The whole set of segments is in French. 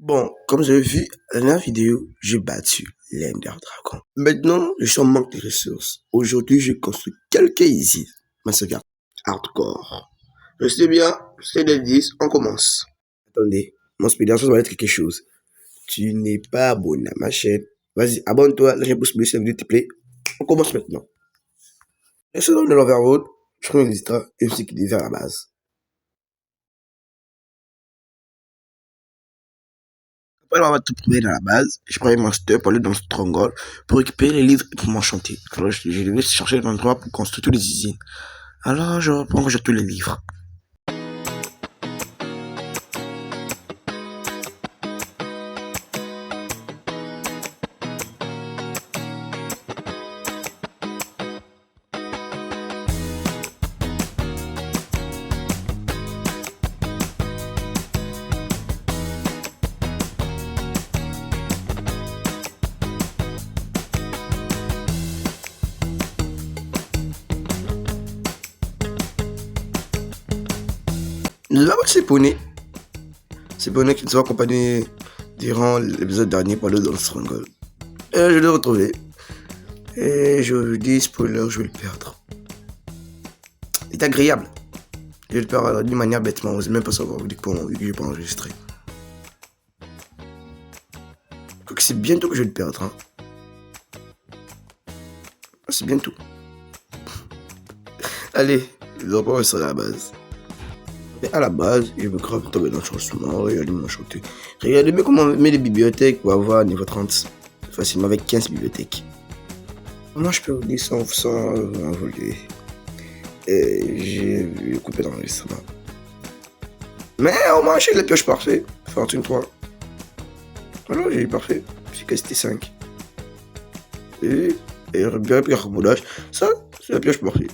Bon, comme vous avez vu, dans la dernière vidéo, j'ai battu l'Ender Dragon. Maintenant, je suis en manque de ressources. Aujourd'hui, je construis quelques usines. Ma sauvegarde hardcore. Restez bien, c'est les 10, on commence. Attendez, mon speeder va être quelque chose. Tu n'es pas abonné à ma chaîne. Vas-y, abonne-toi, lâche un pouce bleu, s'il te plaît. On commence maintenant. Restez dans l'overworld, je prends une extra et je sais qu'il est vers la base. Après avoir tout trouvé dans la base, je prends un master pour aller dans Stronghold pour récupérer les livres et pour m'enchanter. Alors je devais chercher un endroit pour construire toutes les usines. Alors je reprends tous les livres. Là, c'est Poney. C'est Poney qui nous a accompagnés durant l'épisode dernier pour aller dans le Stronghold. Et là, je l'ai retrouvé. Et je vous dis, spoiler, je vais le perdre. C'est agréable. Je vais le perdre d'une manière bêtement. Vous n'osez même pas savoir, vous dites comment, vu que je n'ai pas enregistré. Donc c'est bientôt que je vais le perdre. Hein. C'est bientôt. Allez, les endroits sera à la base. Mais à la base, je me grave tomber dans le changement, regardez m'enchanter. Regardez bien comment on met les bibliothèques pour avoir niveau 30 facilement avec 15 bibliothèques. Moi je peux vous dire sans envoler. Et j'ai coupé l'enregistrement. Mais au moins j'ai les pioches parfaites. Fortune 3. Alors j'ai eu parfait. J'ai casté 5. Et bien pris remodage. Ça, c'est la pioche parfaite.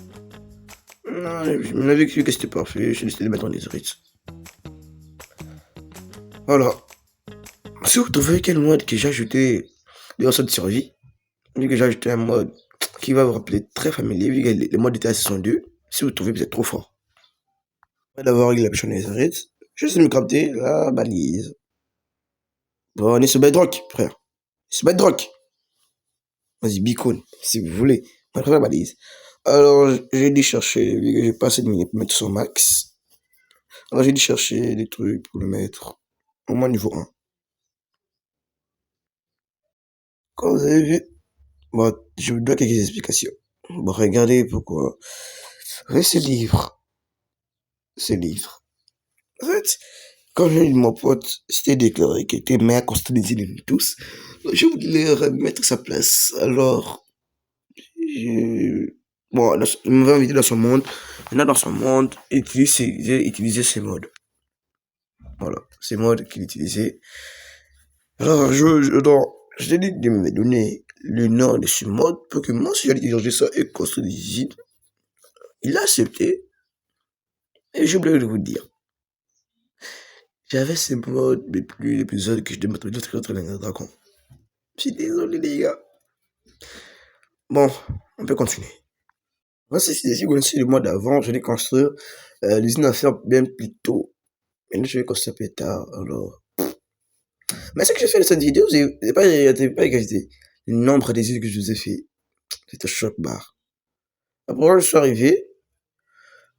Non, je m'avais cru que c'était parfait, j'ai décidé de mettre en netherite. Voilà. Si vous trouvez quel mode que j'ai ajouté dans de survie, vu que j'ai ajouté un mode qui va vous rappeler très familier, vu que les modes étaient à saison 2, si vous trouvez, vous êtes trop fort. D'abord, il a pêché en netherite. Je sais me capter la balise. Bon, on est sur Bedrock, frère. Sur Bedrock. Vas-y, beacon, si vous voulez. On va la balise. Alors, j'ai dû chercher, vu que j'ai pas assez de minutes pour mettre son max. Alors, j'ai dû chercher des trucs pour le mettre au moins niveau 1. Comme vous avez vu, bon, je vous donne quelques explications. Bon, regardez pourquoi. Regardez ce livre. Ce livre. En fait, quand j'ai eu mon pote, c'était déclaré qu'il était meilleur construire des îles de tous. Je voulais remettre sa place. Alors, bon, il m'avait invité dans son monde. Maintenant, dans son monde, utiliser ces modes. Voilà, ces modes qu'il utilisait. Alors, je t'ai dit de me donner le nom de ce mode pour que moi, si j'allais utiliser ça et construire des usines, il a accepté. Et j'ai oublié de vous dire. J'avais ce mode depuis l'épisode que je devais mettre l'autre dragon. Je suis désolé, les gars. Bon, on peut continuer. Moi, si vous connaissez le mode d'avant, je vais construire l'usine à faire bien plus tôt. Maintenant, je vais construire plus tard. Alors. Mais ce que j'ai fait dans cette vidéo, c'est pas égalité. Le nombre des usines que je vous ai fait. C'était choc barre. Après, je suis arrivé.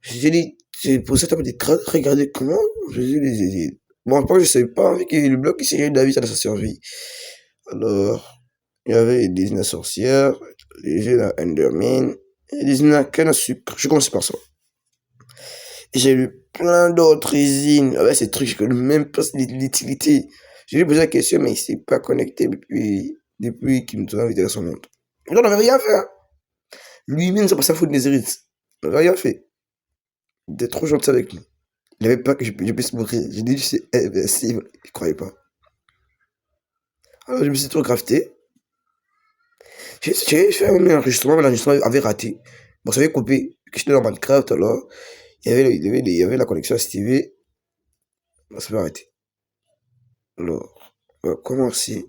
J'ai dit, j'ai posé cette table de crâne, regardez comment je dis les usines. Bon, après, je savais pas, avec le bloc ici, j'ai eu David, ça a survie. Alors, il y avait des usines à sorcières, des usines à Enderman, et des usines à canne à sucre. Je commence par ça. Et j'ai eu plein d'autres usines avec ces trucs, je connais même pas l'utilité. J'ai lui posé la question, mais il s'est pas connecté depuis qu'il nous a invité à son monde. Donc, on n'avait rien fait. Hein. Lui-même, ça passait à foutre des hérites. On n'avait rien fait. Il était trop gentil avec nous. Il avait peur que je puisse mourir. J'ai dit, c'est invincible. Il croyait pas. Alors, je me suis trop crafté. J'ai fait un enregistrement, mais l'enregistrement avait raté. Bon, ça avait coupé. J'étais dans Minecraft, alors, il y avait la connexion à STV. Bon, ça avait arrêté. Alors, on va commencer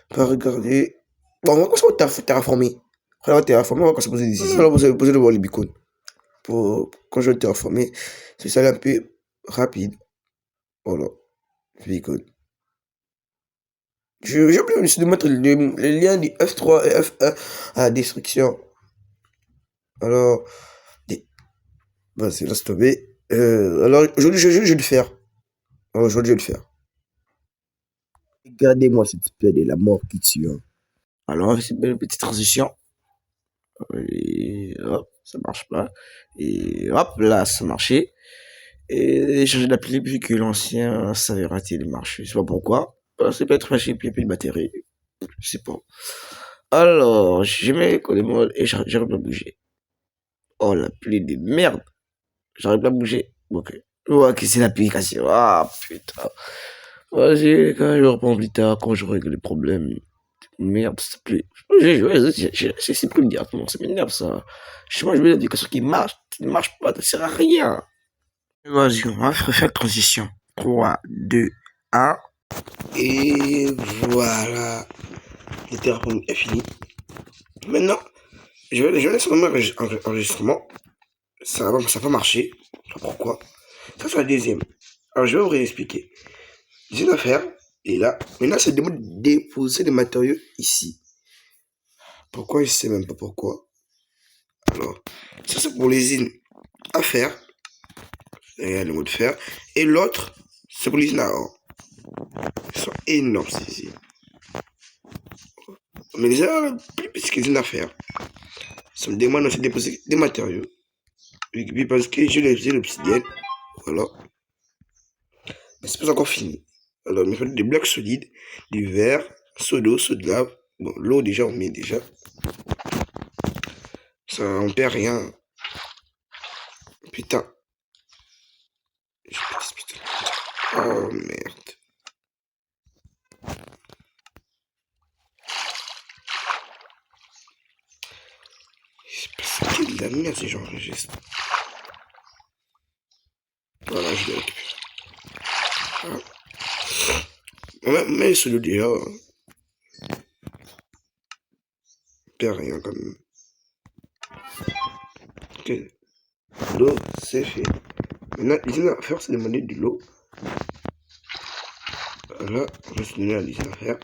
par regarder. Bon, on va commencer par terraformer. Après avoir terraformé, on va commencer à poser des ici. On va poser le beacon. Quand je vais le terraformer, c'est ça un peu rapide. Voilà. Beacon. J'ai oublié aussi de mettre le lien du F3 et F1 à la description. Alors, vas-y, laisse tomber. Alors, aujourd'hui, je vais le faire. Alors, aujourd'hui, je vais le faire. Regardez-moi cette plaie de la mort qui tue. Hein. Alors, c'est une petite transition. Et hop, ça marche pas. Et hop, là, ça marchait. Et j'ai changé d'appli vu que l'ancien s'avait raté de marcher. Je sais pas pourquoi. C'est peut-être fâché, puis il y a plus de batterie. Je sais pas. Alors, je mets les modes et j'arrive pas à bouger. Oh, l'appli de merde. J'arrive pas à bouger. Ok. Ok, c'est l'application. Ah, putain. Vas-y, quand je reprends plus tard, quand je règle les problèmes. Merde, s'il te plaît. C'est plus le dire. Ça m'énerve, ça. Moi, je veux l'application qui ne marche pas, ça sert à rien. Vas-y, on va faire la transition. 3, 2, 1. Et voilà. Le téléphone est fini. Maintenant, je vais laisser mon enregistrement. Ça va marcher. Je sais pas pourquoi. Ça, c'est la deuxième. Alors, je vais vous réexpliquer. J'ai une affaire. Et là, maintenant, ça demande de déposer les matériaux ici. Pourquoi? Je sais même pas pourquoi. Alors, ça, c'est pour l'usine à faire. Le mot de faire. Et l'autre, c'est pour l'usine à or. Ils sont énormes, ici. Mais les gens, plus petit que l'usine à faire. Ça me demande aussi de déposer des matériaux. Et puis parce que je l'ai fait l'obsidienne. Voilà. Mais c'est pas encore fini. Alors, il me faut des blocs solides, du verre, seau d'eau, seau de lave. Bon, l'eau déjà, on met déjà. Ça, on perd rien. Putain. Putain. Oh merde. C'est de la merde si j'enregistre. Voilà, je l'ai récupéré. Ah. Mais celui déjà, perd rien quand même. Ok. L'eau, c'est fait. Maintenant, l'usine à faire, c'est demander de l'eau. Là, on va se donner à l'usine à faire.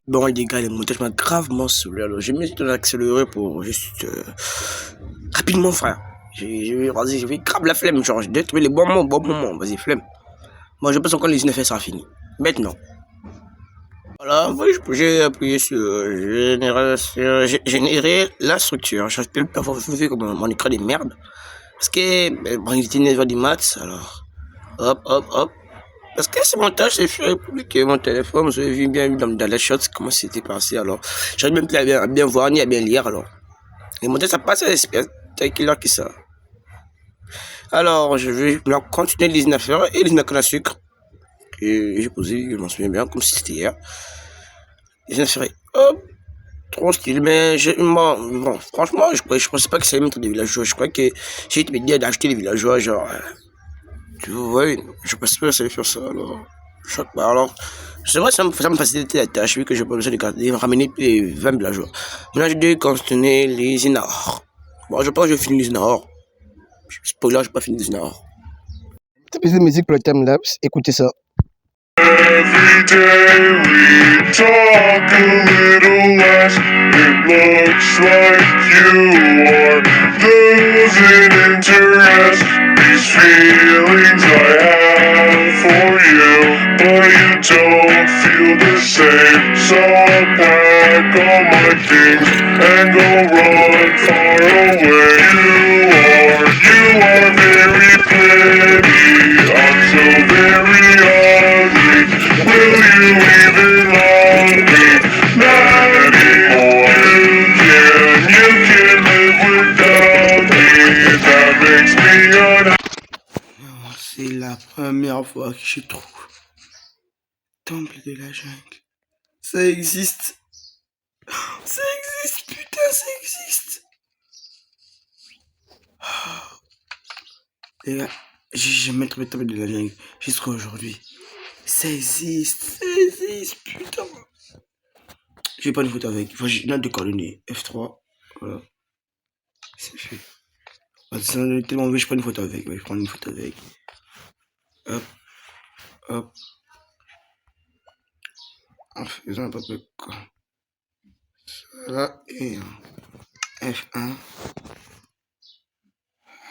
Bon, les gars, les montages m'a gravement saoulé. Alors, j'ai mis de l'accélérer pour juste rapidement, frère. Vas-y, je vais grave la flemme. Genre, je dois trouver les bons moments. Vas-y, flemme. Moi, je pense encore que l'usine à faire sera fini. Maintenant. Voilà, j'ai appuyé sur générer la structure. Je peux le performer comme mon écran de merde. Parce que, bon, il était 9h du mat, alors. Hop. Parce que ce montage, c'est fait publier mon téléphone. Vous avez vu bien dans les shots comment c'était passé. Alors, j'arrive même plus à bien voir ni à bien lire. Alors, les montages, ça passe à l'espèce de qui ça. Alors, je vais continuer les affaires et les canne à sucre. Et j'ai posé, je m'en souviens bien, comme si c'était hier. Les affaires, hop, trop stylé. Mais bon, franchement, je pensais pas que ça allait mettre des villageois. Je crois que j'ai été me dire d'acheter des villageois, genre. Tu vois, je pensais pas que ça allait faire ça. Alors. Alors, c'est vrai, ça me facilitait la tâche, vu que j'ai pas besoin de ramener les 20 villageois. Maintenant, je dois continuer les Inahor. Bon, je pense que je finis les Inahor. Spoiler, je n'ai pas fini les Inahor. C'est une musique pour le time-lapse, écoutez ça. Every day we talk a little less. It looks like you are losing interest. These feelings I have for you, but you don't feel the same. So I'll pack all my things and go run far away. You are very pretty. I'm so very ugly. Will you even love me? Not anymore. You can live without me. That makes me unhappy. C'est la première fois que je trouve Temple de la jungle. Ça existe. Ça existe, putain, ça existe. Les gars, j'ai jamais trouvé Temple de la jungle jusqu'à aujourd'hui. Ça existe, putain. J'ai pas une photo avec. Enfin, j'ai une de coordonnées. F3. Voilà. C'est fait. Ça en est tellement envie, je prends une photo avec. Ouais, je prends une photo avec. Hop. En faisant à peu près quoi. Voilà, et F1.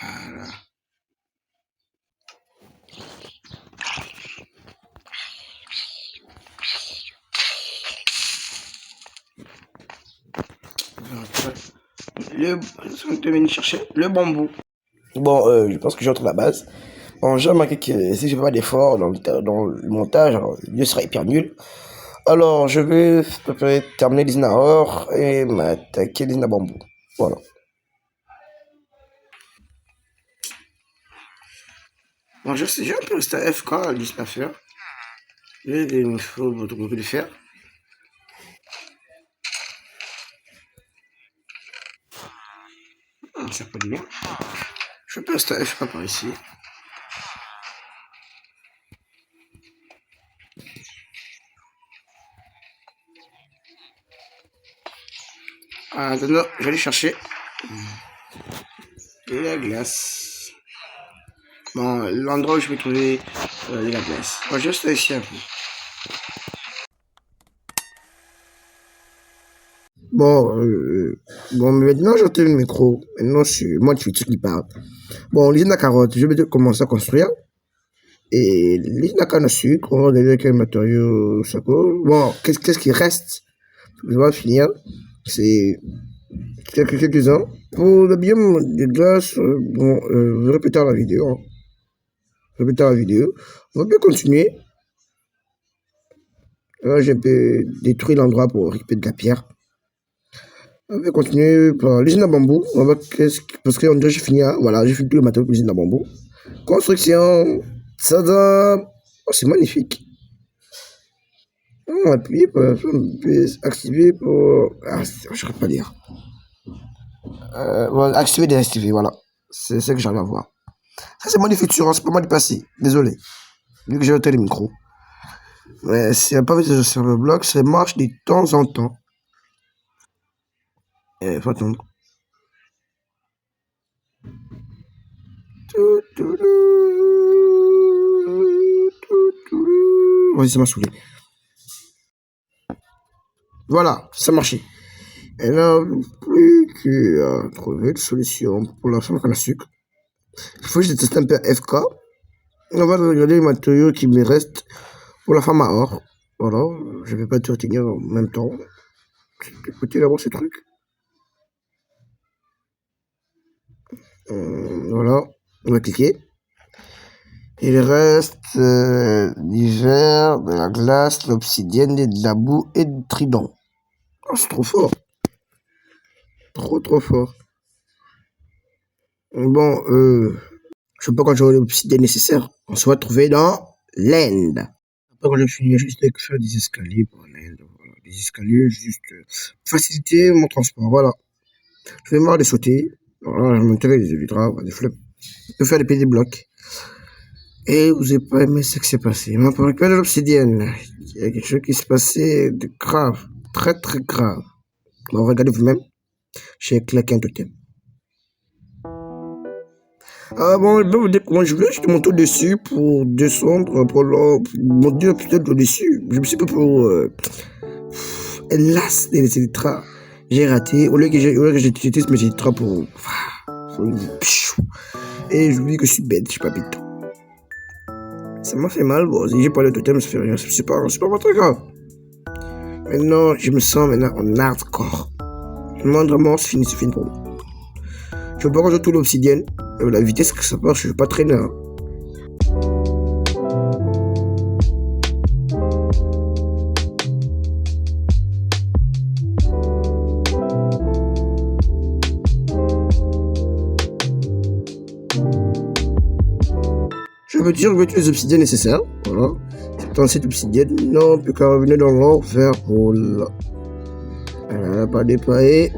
Voilà. On est venu chercher le bambou. Bon, je pense que j'ai retrouvé la base. Bon, j'ai remarqué que si je fais pas d'effort dans le montage, alors, le sera hyper nul. Alors, je vais à peu près terminer l'usine à or et m'attaquer l'usine à bambou. Voilà. Bon, je sais, j'ai un peu resté à FK à l'usine à faire. Il faut beaucoup de faire. Ça peut être bien. Je peux rester à FK par ici. Ah, non, je vais aller chercher de la glace. Bon, l'endroit où je vais trouver de la glace. Bon, je reste ici un peu. Bon, bon, mais maintenant j'entends le micro. Maintenant, moi, je suis tout qui parle. Bon, l'usine à carottes, je vais commencer à construire. Et l'usine à canne à sucre, on va regarder quel matériau ça coûte. Bon, qu'est-ce qui reste? Je vais finir. C'est quelques-uns. Pour le biome des glaces, bon, je verrai plus tard la vidéo. Hein. Je verrai plus tard la vidéo. On va bien continuer. Là, j'ai un peu détruit l'endroit pour récupérer de la pierre. On va continuer par l'usine à bambou. On va parce que j'ai fini. Hein. Voilà, j'ai fini tout le matériau pour l'usine à bambou. Construction. Tada! Oh, c'est magnifique. On appuie pour activer pour. Ah, je ne pas lire. Voilà, activer, désactiver, voilà. C'est ce que j'arrive à voir. Ça, c'est moi du futur, hein, c'est pas moi du passé. Désolé. Vu que j'ai ôté le micro. Mais c'est pas vite sur le bloc, ça marche de temps en temps. Faut attendre. Vas-y, ça m'a saoulé. Voilà, ça marchait. Et là, plus qu'à trouver une solution pour la femme à sucre. Il faut juste tester un peu FK. On va regarder les matériaux qui me restent pour la femme à or. Voilà, je vais pas tout retenir en même temps. Écoutez d'abord ce truc. Voilà, on va cliquer. Il reste l'hiver, de la glace, l'obsidienne, de la boue et du trident. Oh, c'est trop fort. Trop fort. Bon, je sais pas quand j'aurai l'obsidienne nécessaire. On se va trouver dans l'End. Après, quand je finis juste avec faire des escaliers pour l'End. Voilà. Des escaliers, juste faciliter mon transport. Voilà. Je vais marre de sauter. Voilà, je vais monter les vitrages, des fleurs. Je peux faire des petits blocs. Et vous n'avez pas aimé ce qui s'est passé. Mais pour récupérer l'obsidienne, il y a quelque chose qui s'est passé de grave. Très grave. Bon, regardez vous-même. J'ai claqué un totem. Ah bon, moi je voulais juste monter au-dessus pour descendre, pour monter peut-être au-dessus. Je me suis pas pour hélas, les électras. J'ai raté. Au lieu que j'utilise mes électras pour. Et je vous dis que je suis bête, je suis pas bête. Ça m'a fait mal, bon, si j'ai pas le totem, ça fait rien, c'est pas très grave. Maintenant, je me sens maintenant en hardcore. Le moindre mort, c'est fini pour moi. Je vais pas ranger tout l'obsidienne. La vitesse que ça marche, je vais pas traîner. Hein. Je veux dire que tous les obsidiennes nécessaires. Voilà. C'est cette obsidienne. Non, plus qu'à revenir dans l'or vers rôle. Voilà, pas déployé.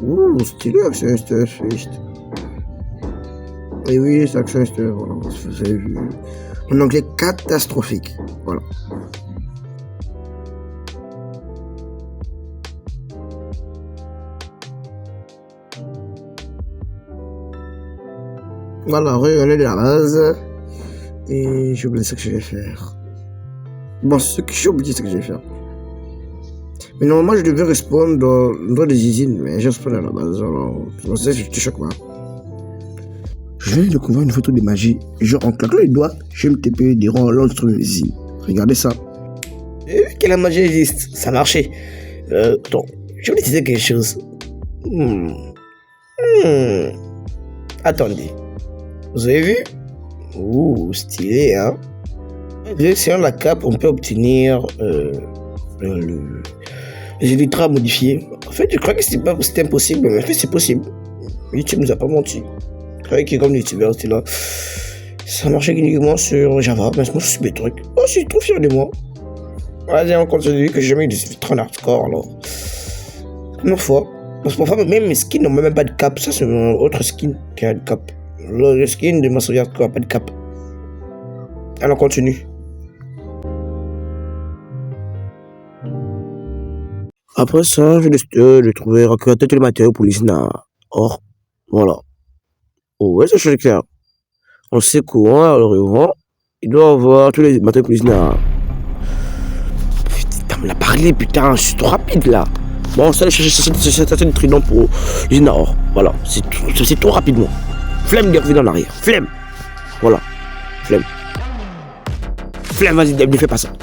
Ouh, stylé, Action Stuff. Et oui, c'est Action Stuff. Voilà, vous avez vu. En anglais, catastrophique. Voilà. Voilà, on est de la base. Et je vous laisse ce que je vais faire. Bon, ce que je suis obligé, c'est ce que je vais faire. Mais normalement, je devais répondre dans l'endroit des usines, mais j'ai répondu à la base. Alors, c'est pour ça que je te choque pas. Je viens de découvrir une photo de magie. Genre, en claquant les doigts, je vais me taper des ronds l'autre usine. Regardez ça. Et vu que la magie existe, ça a marché. Attends, je vais utiliser quelque chose. Attendez. Vous avez vu? Ouh, stylé, hein? Sélectionnant la cape, on peut obtenir les élytras modifiés. En fait, je crois que c'était impossible, mais en fait, c'est possible. YouTube nous a pas menti. Je croyais que comme youtubeur, c'était là. Ça marchait uniquement sur Java, mais moi, je suis des trucs. Oh, je suis trop fier de moi. Vas-y, on continue, que j'ai jamais eu des filtres en hardcore, alors. Une fois. Parce que parfois, même mes skins n'ont même pas de cap. Ça, c'est un autre skin qui a de cap. Le skin de ma sauvegarde n'a pas de cap. Alors, on continue. Après ça, je décide de trouver récupérer tous les matériaux pour l'usine à or. Voilà. Oh, ouais, ça c'est clair. On sait qu'au le revend, il doit avoir tous les matériaux pour l'usine à. Putain, on l'a parlé, putain, je suis trop rapide là. Bon, ça, c'est du trident pour l'usine à or. Voilà, c'est trop rapidement. Flemme de revenir en arrière. Flemme. Voilà. Flemme. Flemme, vas-y, ne fais pas ça.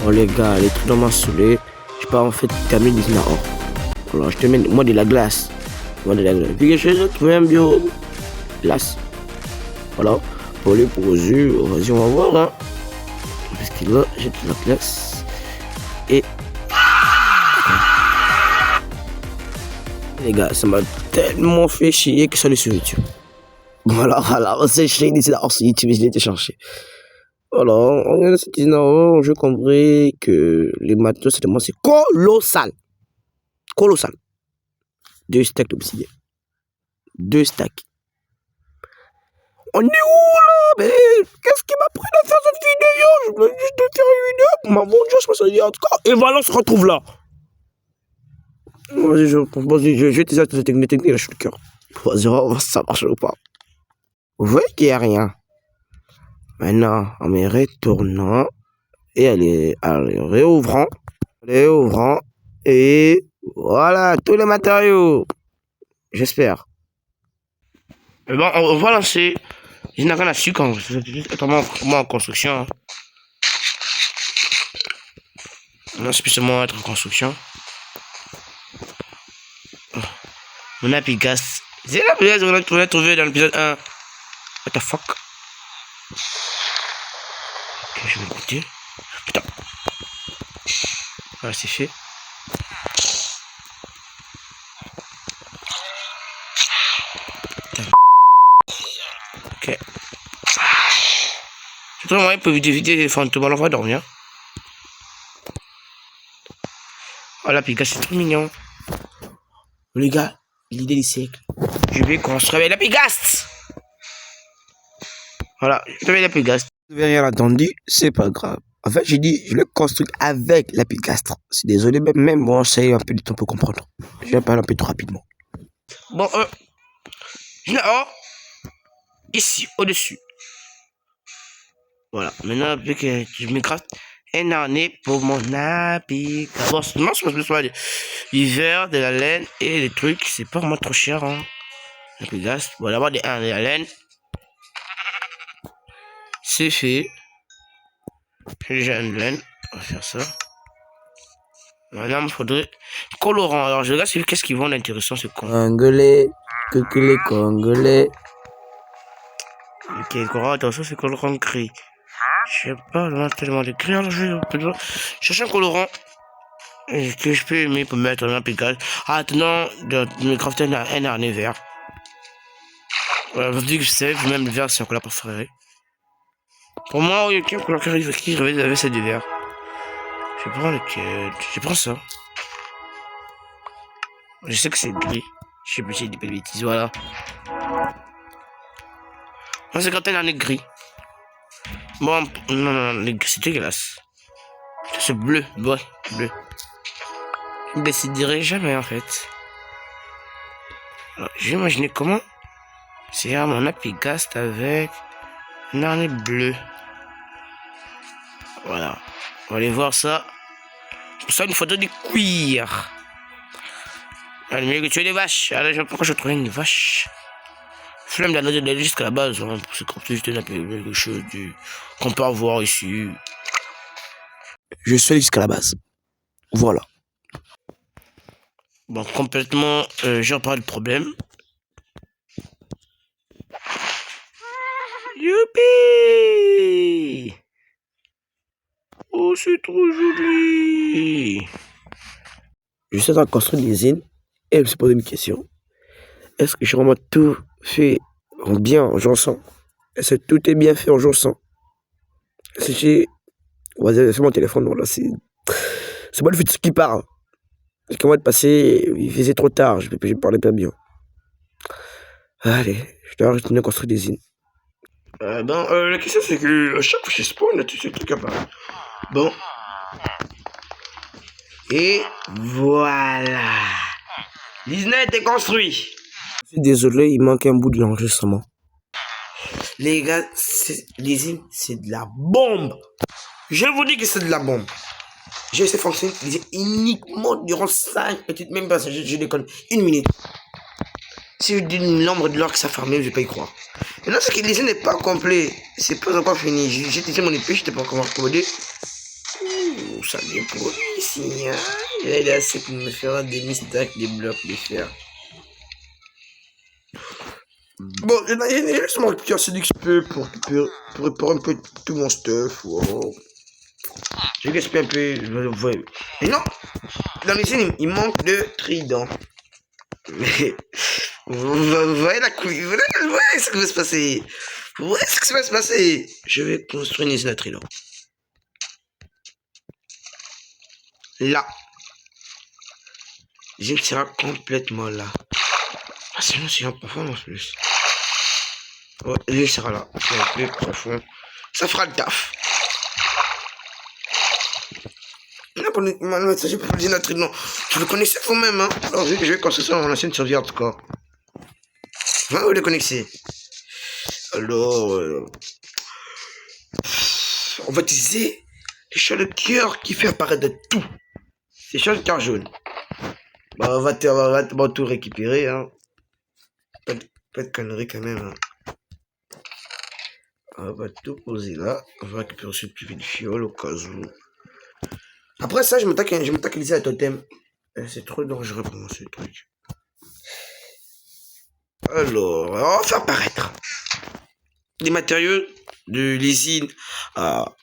Oh les gars, les trucs dans ma saoulé. Je peux en fait terminer l'usine à or. Voilà, je te mets moi de la glace. Moi de la glace. Puis quelque chose qui un bio glace. Voilà. Pour les produits, vas-y, on va voir. Hein. Parce que là, j'ai de la glace. Et. Les gars, ça m'a tellement fait chier que ça le sur YouTube. Voilà, on s'est chié d'ici là, sur YouTube, je l'ai été chercher. Voilà, on est dans cette usine à or, je comprends que les matériaux, c'est colossal. Colossal. 2 stacks d'obsidienne. 2 stacks. On est où là? Mais qu'est-ce qui m'a pris de faire cette vidéo? Je voulais juste te faire une vidéo pour ma bonne chose, parce que en tout cas, et voilà, on se retrouve là. Vas-y, je vais utiliser cette technique, là, je suis le cœur. Vas-y, on va voir si ça marche ou pas. Vous voyez qu'il n'y a rien. Maintenant, en me retournant, et allez réouvrant, et voilà, tous les matériaux. J'espère. Mais bon, on va lancer. Je n'ai rien à su quand c'est moi en construction. Hein. Non, c'est plus seulement être en construction. Oh. Mon apigast. C'est la pièce qu'on a trouvé dans l'épisode 1. What the fuck? Ok, je vais l'écouter. Putain. Voilà, c'est fait. Ok. Je trouve moyen pour éviter les fantômes. Alors on va dormir. Oh la Pigast, c'est trop mignon. Les gars, l'idée du siècle. Je vais construire la Pigast. Voilà, je vais la Pigast. Vous n'avez rien entendu, c'est pas grave. En fait, j'ai dit, je le construis avec la Pigast. C'est désolé, même bon, c'est un peu de temps pour comprendre. Je vais parler un peu trop rapidement. Bon, ici, au-dessus. Voilà, maintenant, vu que je me craft un harnais pour mon habit. Bon, non, je pense que l'hiver, de la laine et des trucs, c'est pas vraiment trop cher. Hein. La Pigast, bon, d'abord de la laine. C'est fait. J'ai déjà une laine. On va faire ça. Maintenant, il faudrait colorant. Alors, je regarde qu'est-ce qu'ils vendent d'intéressant, c'est con. Congolais, congolais. Ok, colorant, attention, c'est colorant gris. Je sais pas, on a tellement de gris. Alors, je cherche un colorant que je peux aimer pour mettre dans la Pigast. Ah, maintenant, de me crafter un harnais vert. Vous dites que je sais, même le vert, c'est un couleur préférée. Pour moi, il y a qu'un couleur qui rêvait avec cette du vert. Je prends lequel. Je prends ça. Je sais que c'est gris. Je sais plus si c'est des bêtises, voilà. Moi, c'est quand elle en est gris. Bon, non, c'est dégueulasse. C'est bleu, ouais, bleu. Je me déciderai jamais, en fait. Alors, j'ai imaginé comment c'est mon apigast avec un harnais bleu. Voilà. On va aller voir ça. Pour ça, une photo du cuir. Allez, mieux que tu es des vaches. Alors, je sais pas pourquoi je trouvais une vache. Flemme d'aller jusqu'à la base, hein, c'est comme juste quelque chose qu'on peut avoir ici. Je suis allé jusqu'à la base. Voilà. Bon, complètement, j'ai reparlé le problème. Youpi! Oh, c'est trop joli! Je suis en train de construire une usine et je me suis posé une question. Est-ce que j'ai vraiment tout fait bien en jonçant? Est-ce que tout est bien fait en jonçant? Est-ce que j'ai... Ouais, c'est mon téléphone, voilà, c'est moi le futur qui parle. Parce que moi de passer, il faisait trop tard, je parlais pas bien. Allez, je dois retourner construire des usines. La question c'est que chaque fois que je spawn, là, tous ces trucs apparaissent. Bon. Et voilà. L'usine a été construite. Je suis désolé, il manque un bout de l'enregistrement. Les gars, l'usine, c'est de la bombe. Je vous dis que c'est de la bombe. J'ai essayé de fonctionner uniquement durant 5 petites, même pas, je déconne, 1 minute. Si je dis le nombre de l'heure que ça fermé, je vais pas y croire. Maintenant, ce que l'usine n'est pas complet, c'est pas encore fini. J'ai utilisé mon épée, je n'étais pas encore accordé. Ouh, ça vient pour lui ici, hein. Il est assez pour me faire des mystacks, des blocs de fer. Bon, il y a juste mon petit assez d'XP pour réparer un peu tout mon stuff. Wow. J'ai gaspillé un peu. Mais non, dans l'usine, il manque de trident. Mais vous voyez la couille, vous voyez ce qui va se passer. Vous voyez ce qui va se passer. Je vais construire une usine à trident. Là. L'usine sera complètement là. Ah, sinon, c'est un profond en plus. Ouais, l'usine sera là. C'est un peu profond. Ça fera le taf. Non, pour j'ai pas l'usine à trident. Vous le connaissez vous-même, hein. Alors, je vais construire ça dans mon ancienne survie en tout cas. Vous le connaissez. Alors, on va utiliser les chats de cœur qui fait apparaître tout. C'est chats de cœur jaune. Bah, on va tout récupérer, hein. Pas de conneries quand même, hein. On va tout poser là. On va récupérer ce petit fiole au cas où. Après ça, je m'attaque à l'usine à totem. C'est trop dangereux pour moi ce truc. Alors, on va faire apparaître des matériaux de l'usine à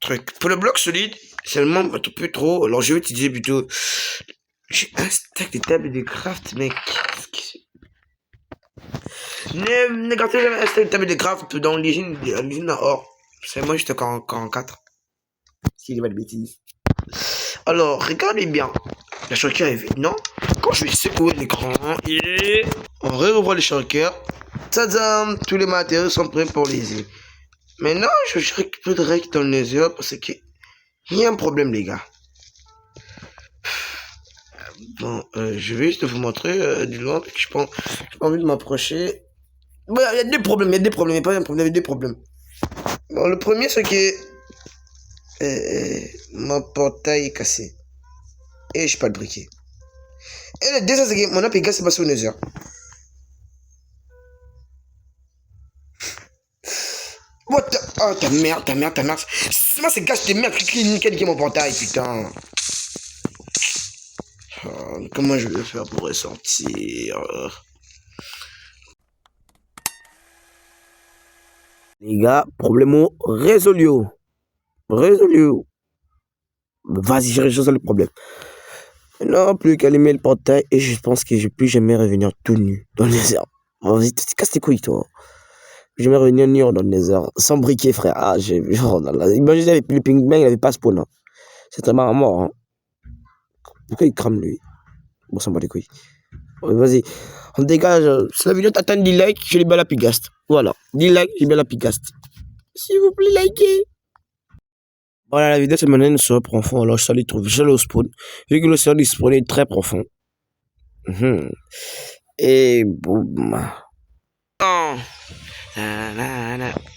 truc. Pour le bloc solide, seulement un peu trop. Alors je vais utiliser plutôt. J'ai un stack de tables de craft, mec. Ne gardez jamais un stack de tables de craft dans l'usine à or. C'est moi j'étais encore en 4. S'il y a de bêtises. Alors, regardez bien. La shulker est vide, non? Quand je vais secouer l'écran et on réouvre le shulker. Tadam! Tous les matériaux sont prêts pour les îles. Maintenant, je récupérerai dans le nether parce qu'il y a un problème, les gars. Bon, je vais juste vous montrer du loin parce que je n'ai pas envie de m'approcher. Bon, il y a des problèmes, il y a pas un problème, il y a des problèmes. Bon, le premier, c'est que mon portail est cassé. Et je n'ai pas de briquet. Et le deuxième, c'est que mon application s'est passé au nether. What the... Oh, ta merde. Moi, c'est gâche de merde qui nique mon portail, putain. Oh, comment je vais faire pour ressortir? Les gars, problème résolu. Vas-y, je résous le problème. Non, plus qu'allumer le portail et je pense que je ne vais plus jamais revenir tout nu dans les herbes. Vas-y, tu te casses tes couilles, toi. Je vais revenir New York dans des heures. Sans briquet, frère. Ah, j'ai... Oh là là. Imagine avec le pingouin, il avait pas spawn, hein. C'est tellement à mort, hein. Pourquoi il crame, lui? Bon, ça me bat les couilles. Ouais, vas-y. On dégage. Si la vidéo t'atteint 10 likes, je libère la pigaste. Voilà. 10 likes, je libère la pigaste. S'il vous plaît, likez. Voilà, la vidéo, c'est maintenant une soirée profond. Alors, je suis allé trouver, je suis allé au spawn. Vu que le sol du spawn est très profond. Et boum. Oh.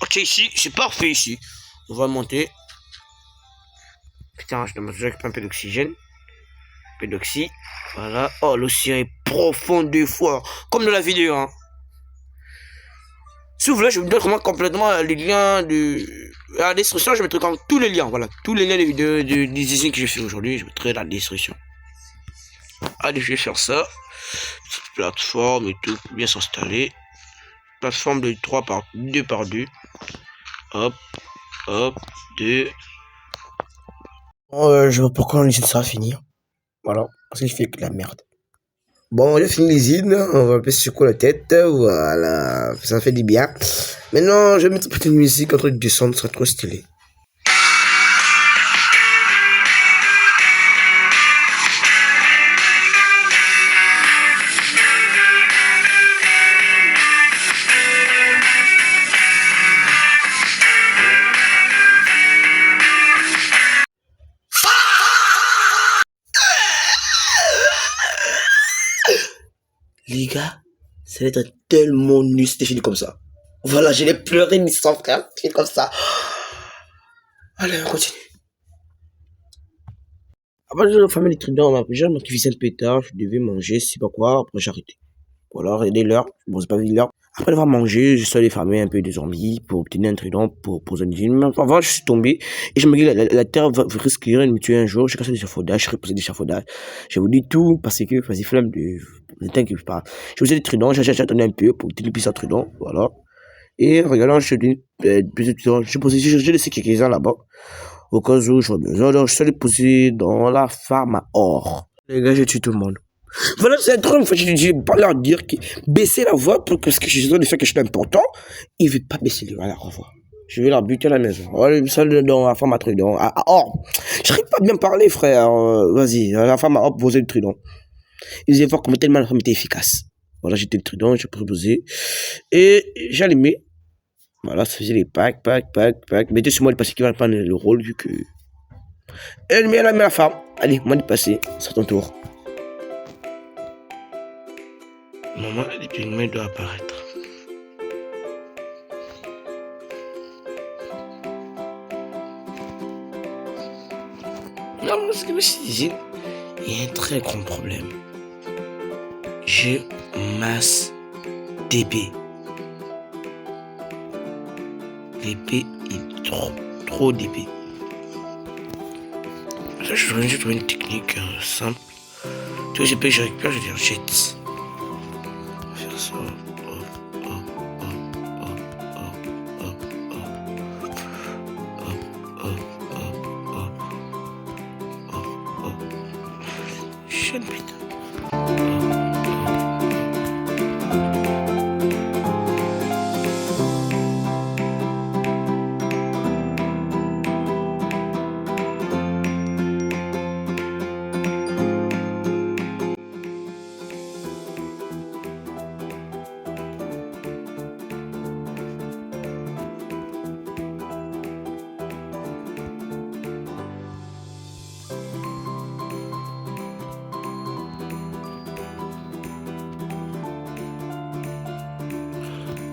Ok, ici, c'est parfait ici. On va monter. Putain, je récupère un peu d'oxygène. Un peu d'oxy. Voilà. Oh, l'océan est profond deux fois. Comme dans la vidéo, hein. Si vous voulez, je vous donne vraiment complètement les liens de... À la description, je mettrai tous les liens. Voilà. Tous les liens des vidéos des designs que j'ai fait aujourd'hui, je mettrai dans la description. Allez, je vais faire ça. Petite plateforme et tout, bien s'installer. Plateforme de 3 par 2 par 2. Hop, hop, 2. Bon, je vois pourquoi l'usine sera finie. Voilà, parce qu'il fait que la merde. Bon, j'ai fini l'usine, on va un peu secouer la tête, voilà, ça fait du bien. Maintenant, je vais mettre une petite musique entre deux sons, ça sera trop stylé. Les gars, ça va être tellement nul si c'était fini comme ça. Voilà, je l'ai pleuré, mais sans frère, c'est comme ça. Allez, on continue. Après, j'ai fermé les trucs dans ma j'ai remarqué qu'il faisait un pétard, je devais manger, je sais pas quoi, après j'ai arrêté. Voilà, regardez l'heure, bon, c'est pas vu l'heure. Après avoir mangé, je suis allé farmer un peu de zombies pour obtenir un trident pour poser une ville. Mais avant, je suis tombé et je me dis, la terre va risquer de me tuer un jour. J'ai cassé des échafaudages, je reposé des échafaudages. Je vous dis tout parce que, vas-y, flamme de, ne t'inquiète pas. Je vous ai des tridents, j'ai attendu un peu pour obtenir plus un trident, voilà. Et regardant, je dis, j'ai posé, j'ai laissé quelques-uns là-bas. Au cas où j'aurais besoin, donc je suis allé poser dans la farm à or. Les gars, j'ai tué tout le monde. Voilà, c'est un truc, j'ai pas leur dire que baisser la voix pour que ce que je suis en train de faire quelque chose d'important, il veut pas baisser les voix, la revoir. Je vais leur buter à la maison. Voilà, ça dans la femme à trident. Or, j'arrive pas à bien parler, frère. Vas-y, la femme a posé le trident. Ils allaient voir comment tellement la femme était efficace. Voilà, j'étais le trident, j'ai proposé. Et j'ai allumé. Voilà, ça faisait les packs. Mettez sur moi le passé qui va prendre le rôle vu que. Elle met la femme. Allez, moi de passer, c'est ton tour. Maman, les pygmées doivent apparaître. Non, parce que je me suis dit, il y a un très grand problème. Je masse d'épée. L'épée est trop d'épée. Là, je vais trouver une technique simple. Tu vois, j'épée, je récupère, je vais dire jet. On va faire ça. Jeune putain.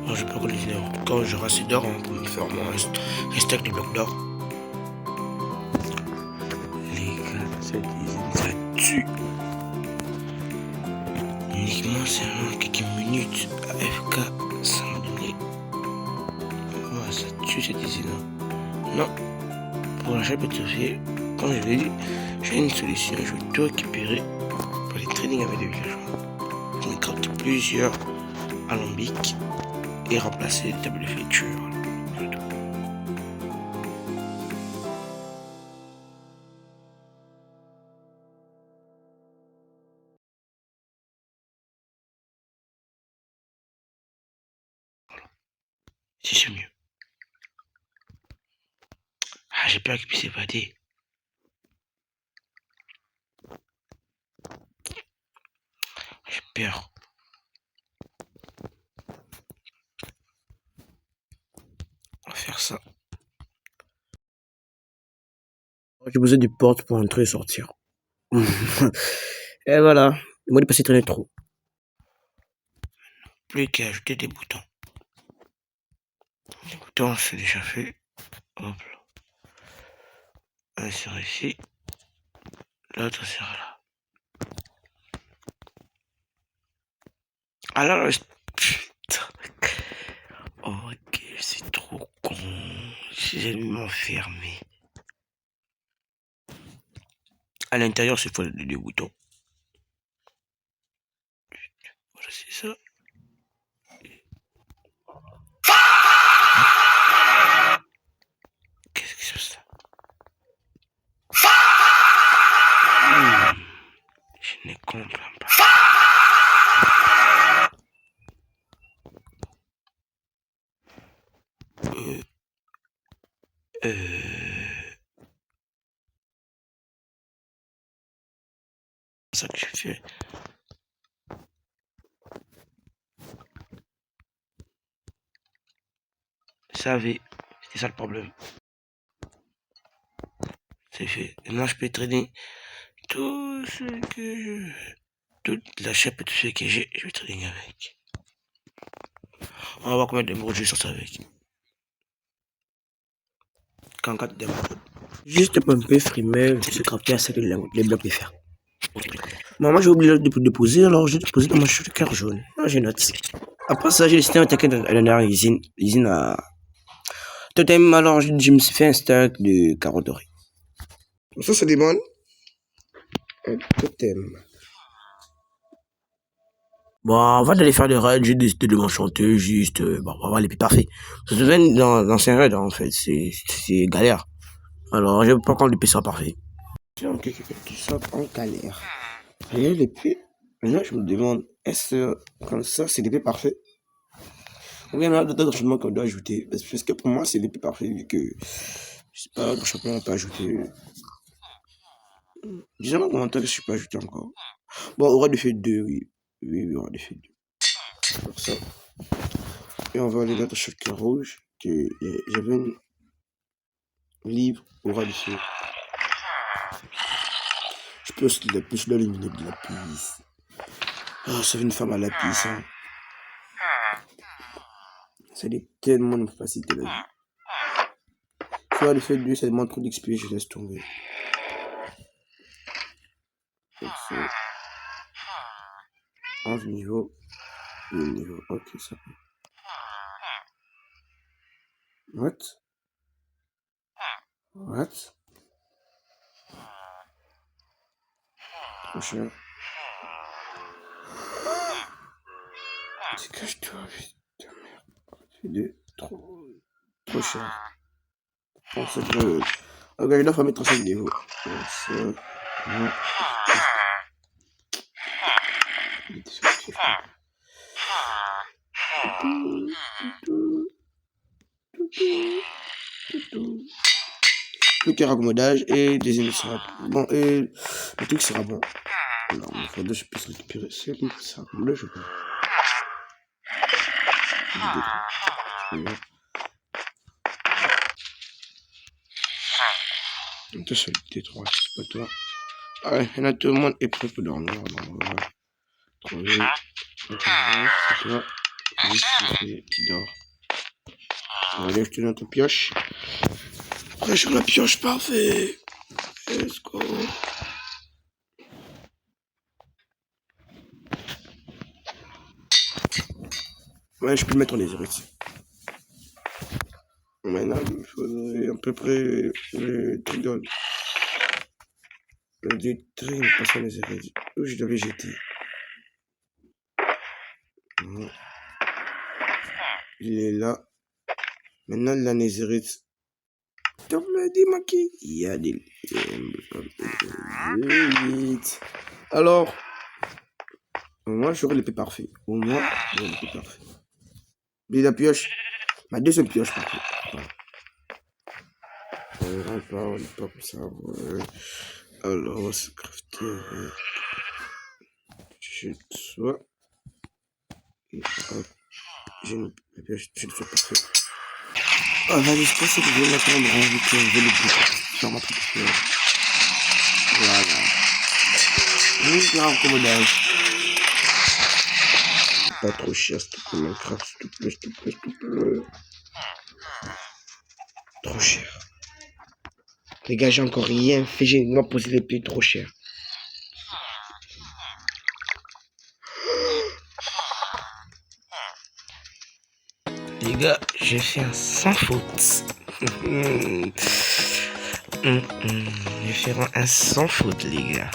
Bon, je peux continuer. Quand j'aurai assez d'or, on peut me faire un stack de blocs d'or. Les gars, cette usine, ça tue. Uniquement seulement quelques minutes à FK sans me donner. Ouais, ça tue cette usine. Non. Pour l'achat pétrifié, comme je l'ai dit, j'ai une solution. Je vais tout récupérer pour les trading avec des villageois. Je vais crafter plusieurs alambics et remplacer les tables de fléture. Si c'est mieux. Ah, j'ai peur qu'il puisse s'évader. J'ai peur. On va faire ça. J'ai besoin de porte pour entrer et sortir. Et voilà. Le mot de passe traîner trop. Plus qu'à ajouter des boutons. Les boutons, c'est déjà fait. Hop là. Un sera ici. L'autre sera là. Alors, putain. Ok, c'est trop con. J'ai m'enfermé. À l'intérieur, c'est fois les boutons. Voilà, c'est ça. Qu'est-ce que c'est ça? Je ne comprends pas. C'est ça que je fais. Vous savez, c'était ça le problème. C'est fait. Maintenant, je peux traîner tout ce que je... Toute la chape et tout ce que j'ai, je vais traîner avec. On va voir combien d'émeraudes je sors avec. 44 d'émeraudes. Juste pour un peu frimer, je suis crafté à ce que les blocs peuvent faire. Moi, j'ai oublié de déposer, alors j'ai déposé dans ma chute de cœur jaune. Moi, j'ai note. Après ça, j'ai décidé d'attaquer dans la dernière usine. L'usine à totem, alors je me suis fait un stack de carottes dorées. Ça demande un totem. Bon, avant d'aller faire des raids, j'ai décidé de m'enchanter, juste, bon, on va voir les plus parfaits. Ça se fait dans l'ancien raid, en fait, c'est galère. Alors, j'ai pas encore les plus parfaits. Tiens, qui sont en galère. Rien les plus. Maintenant, je me demande, est-ce que, comme ça, c'est l'épée parfait? Ou bien, il y a d'autres changements qu'on doit ajouter. Parce que pour moi, c'est l'épée parfait, vu que, je sais pas, le champion on peut ajouter. Dis-moi comment que je peux ajouter encore. Bon, aura de fait 2, oui. Oui, aura de fait 2. Pour ça. Et on va aller dans le choc rouge. Que j'avais un livre aura de feu. Je pense qu'il a plus l'éliminer de la pisse. Oh, ça fait une femme à la pisse. Hein. Ça est tellement de facilité la vie. Soit le fait de lui, ça demande trop d'XP, je laisse tomber. Ça. 11 niveaux. 2 niveaux. Ok, ça peut. What? What? Trop cher. Dégage-toi, putain merde. C'est de trop cher. Bon, c'est que. Ok, je dois mettre 35 niveaux. Ça. Non. Le caracomodage et des émissions sera bon et le truc sera bon. Alors il faudrait que je puisse récupérer ça comme là je peux. Toi seul T3, c'est pas toi. Ah ouais, il y en a tout le monde est prêt pour dormir. Donc on va trouver. C'est toi. Oui, qui dort. Allez, je te donne ta pioche. Après, sur la pioche, parfait. Let's go. Ouais, je peux le mettre en déserite. Maintenant, il faudrait à peu près le trigol. Le détruire, pas sur les déserite. Où je devais jeter. Il est là. Maintenant, la nézérite. Comme l'a dit Maki, il y a des... Alors, moi, j'aurai l'épée parfait. Au moins, j'aurai l'épée parfait. Mais la pioche. Ma deuxième pioche, par contre. Voilà. On pas comme ça. Ouais. Alors, on va se crafter avec. Je soit. Et hop. J'ai une pioche, je le fais parfait. Oh, vas-y, je pense que je vais l'attendre avec un vélo de sur ma petite. Voilà. Oui, grave commodage. Pas trop cher, s'il te plaît, Minecraft, s'il te plaît, s'il te plaît, s'il te plaît. Trop cher. Les gars, j'ai encore rien fait, j'ai moi posé les pieds trop cher. Les gars, j'ai fait un sans faute. Je vais faire un sans faute, les gars.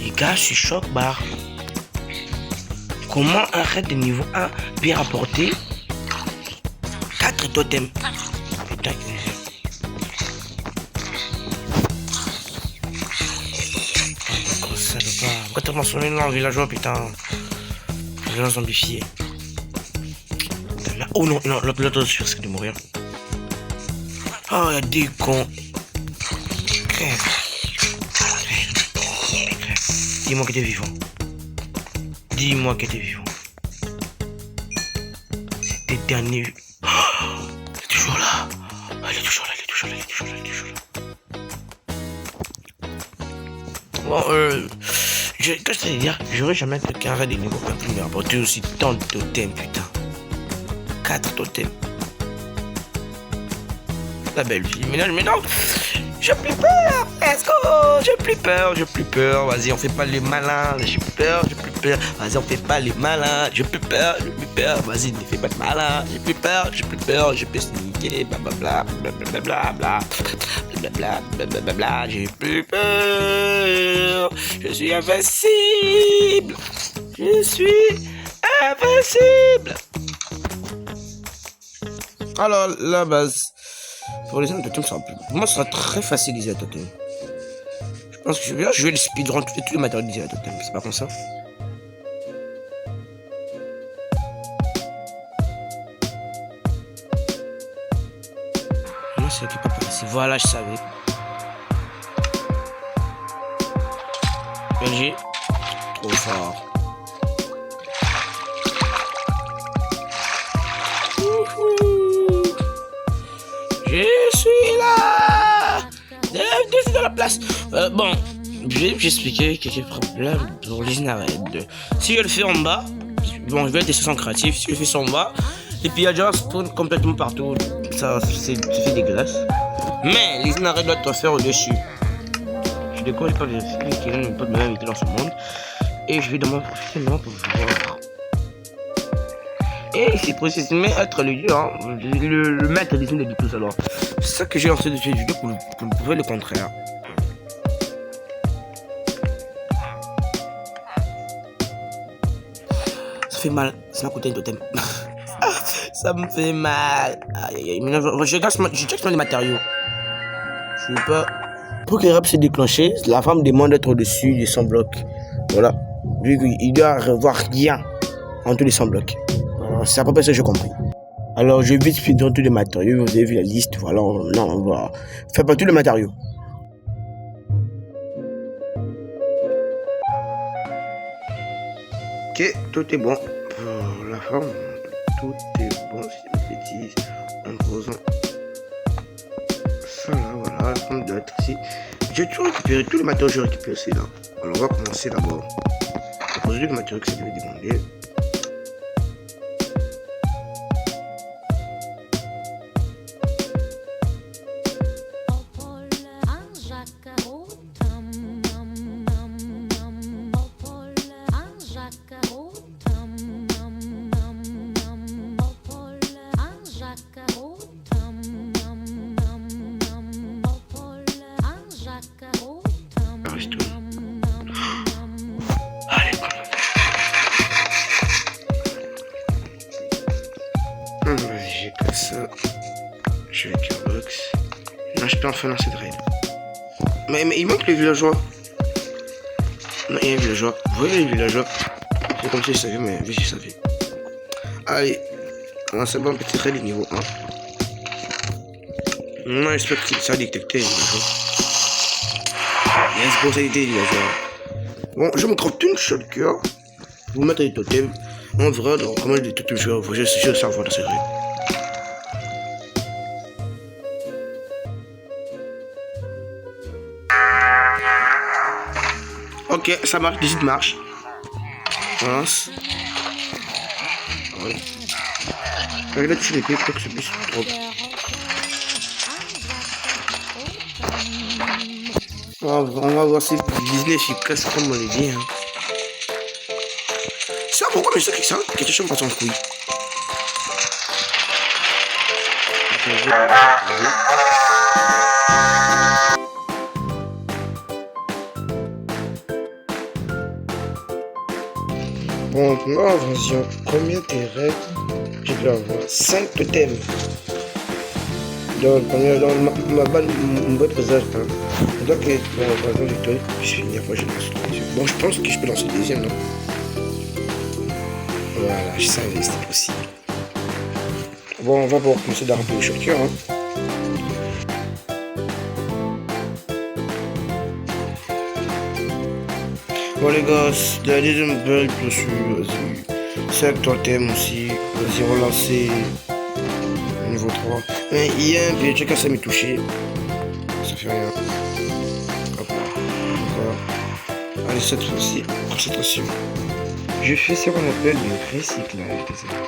Les gars, je suis choc barre. Comment un raid de niveau 1 peut rapporter 4 totems? Putain. Ça veut pas. Pourquoi t'as mentionné là en villageois, putain? Villageois zombifié. Oh non, non, l'autre sûr, c'est de mourir. Oh, il y a des cons. Crève. Dis-moi que t'es vivant. Dis-moi que t'es vivant. T'es dernier. Oh, elle est toujours là. Elle est toujours là, elle est toujours là, elle est toujours là, elle est toujours là. Bon, qu'est-ce que je vais dire? J'aurais jamais qu'un raid des niveaux qui a pu me rapporter aussi tant de totems, putain. 4 totems. La belle fille. Mais non. J'ai plus peur. Let's go. J'ai plus peur. Vas-y, on fait pas les malins. J'ai plus peur. Vas-y, on fait pas les malins. J'ai plus peur. Vas-y, ne fais pas de malin. J'ai plus peur. Je peux sneaker. Blablabla. J'ai plus peur. Je suis invincible. Alors, la base. Pour les totems, pour moi, ça sera très facile d'utiliser la totem. Je pense que je vais le speedrun tous les matériaux d'utiliser la totem. C'est pas comme ça. Moi, c'est occupé par ici. Voilà, je savais. LG, trop fort. Je suis là. Bienvenue dans la place. Bon, je vais vous expliquer quelques problèmes pour les Nared. Si je le fais en bas, bon, je vais tester son créatif. Si je le fais en bas, les pillagers spawnent complètement partout. Ça fait dégueulasse. Mais les Nared doivent te faire au-dessus. Je découvre pas vérifier qu'il n'y a pas de même dans ce monde. Et je vais demander profiter maintenant pour voir. Et c'est précisément être le dieu, hein, le maître des îles de tous alors. C'est ça que j'ai lancé de cette vidéo pour prouver le contraire. Ça fait mal, ça m'a coûté un totem. Ça me fait mal. Je check les matériaux. Je veux pas. Pour que le rap se déclenche, la femme demande d'être au-dessus de son bloc. Voilà. Vu qu'il doit revoir rien en tous les 100 blocs. C'est à peu près ça que j'ai compris. Alors je vais vite finir tous les matériaux. Vous avez vu la liste. Voilà, on va faire pas tous les matériaux. Ok, tout est bon. Pour la forme, tout est bon. Si je ne bêtise, en posant ça là, voilà, la forme doit être ici. J'ai tout récupéré, tous les matériaux que j'ai récupéré ici là. Alors on va commencer d'abord. On va poser les matériaux que ça devait demander. J'ai que ça. Je vais Gearbox. Là, je peux enfin lancer de raid. Mais il manque les villageois. Non, il y a un villageois. Vous voyez les villageois? C'est comme si je savais, mais oui, je savais. Allez, c'est bon, petit trait du niveau 1. Non, j'espère que ça a détecté. Yes, bon, ça a été déjà. Bon, je me croque une shotgun. Vous mettez les totems. On verra donc comment les totems je vais savoir de série. Ok, ça marche, 18 marche. Mince. Ouais. Regarde sur l'épée pour que ce puisse trop. On va voir si Disney est efficace comme on l'a dit. Hein. Ça, pourquoi mais ça quelque chose passe en couille. Bon, pour l'invasion, combien tes règles? Je dois avoir 5 totems. Donc, ma balle, mon bon présage, hein. Donc, l'invasion du totem puisse finir. Moi, je lance le deuxième. Bon, je pense que je peux lancer le deuxième, non? Voilà, je savais que c'était possible. Bon, on va pouvoir commencer à remplir le shotgun, hein. Bon les gars, la deuxième build dessus, vas-y. 5 totems aussi, vas-y relancer. Niveau 3. Mais il y a un peu, chacun ça m'est touché. Ça fait rien. Hop là. Encore. Allez, cette fois-ci, concentration. Je fais ce qu'on appelle le recyclage des armes.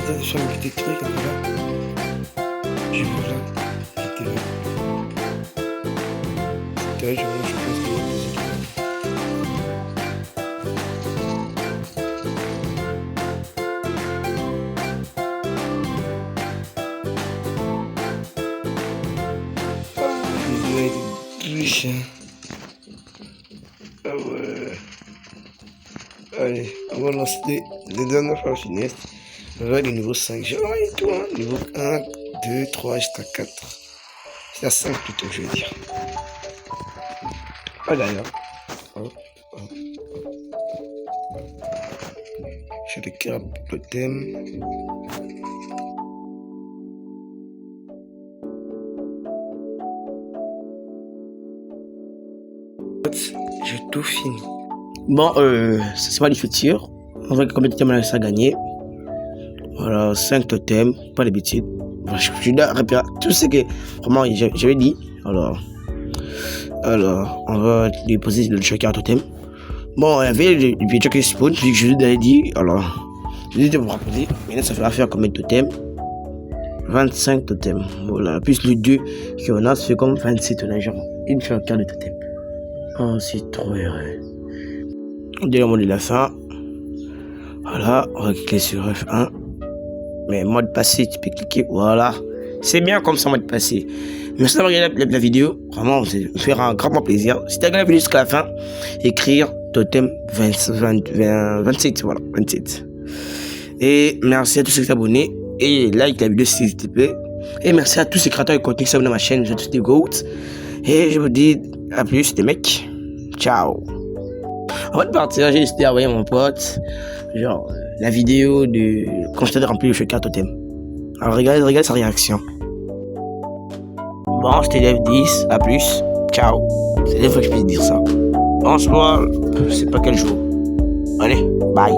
De faire un petit truc comme là. Je veux là. C'était là. C'était là, je pense qu'il y a des étoiles. Ah ouais. Allez, on va lancer les dernières fois finisses. Là, le niveau 5, j'ai envoyé tout, hein. Niveau 1, 2, 3, jusqu'à 4. C'est à 5 plutôt, je veux dire. Ah d'ailleurs. Oh, oh, oh. J'ai le cœur totem. J'ai tout fini. Bon, c'est pas du futur. On va combien de temps on a ça gagner. Voilà, 5 totems, pas d'habitude. Je dois répéter tout ce que vraiment j'avais dit. Alors, on va déposer le chacun totem. Bon, il y avait le chacun spawn, puis je vous avais dit. Alors, je vais vous rappeler. Maintenant, ça fera faire combien de totems? 25 totems. Voilà, plus les 2 qu'on a, ça fait comme 27 on a genre une chacun de totem. Oh, c'est trop heureux. Dès le moment de la fin. Voilà, on va cliquer sur F1. Mais mode passé, tu peux cliquer, voilà. C'est bien comme ça, mode passé. Merci d'avoir regardé la vidéo. Vraiment, ça me fera un grand plaisir. Si tu as regardé la vidéo jusqu'à la fin, écrire totem 27, voilà, 27. Et merci à tous ceux qui sont abonnés. Et like la vidéo s'il te plaît. Et merci à tous ces créateurs de contenu qui sont dans ma chaîne. Je tous des goats. Et je vous dis à plus, les mecs. Ciao. Avant de partir, j'ai décidé d'envoyer mon pote. Genre, la vidéo de quand je t'ai rempli le chacun totem. Alors regarde sa réaction. Bon, je t'élève 10, à plus, ciao. C'est la fois que je puisse dire ça. On se voit, je sais pas quel jour. Allez, bye.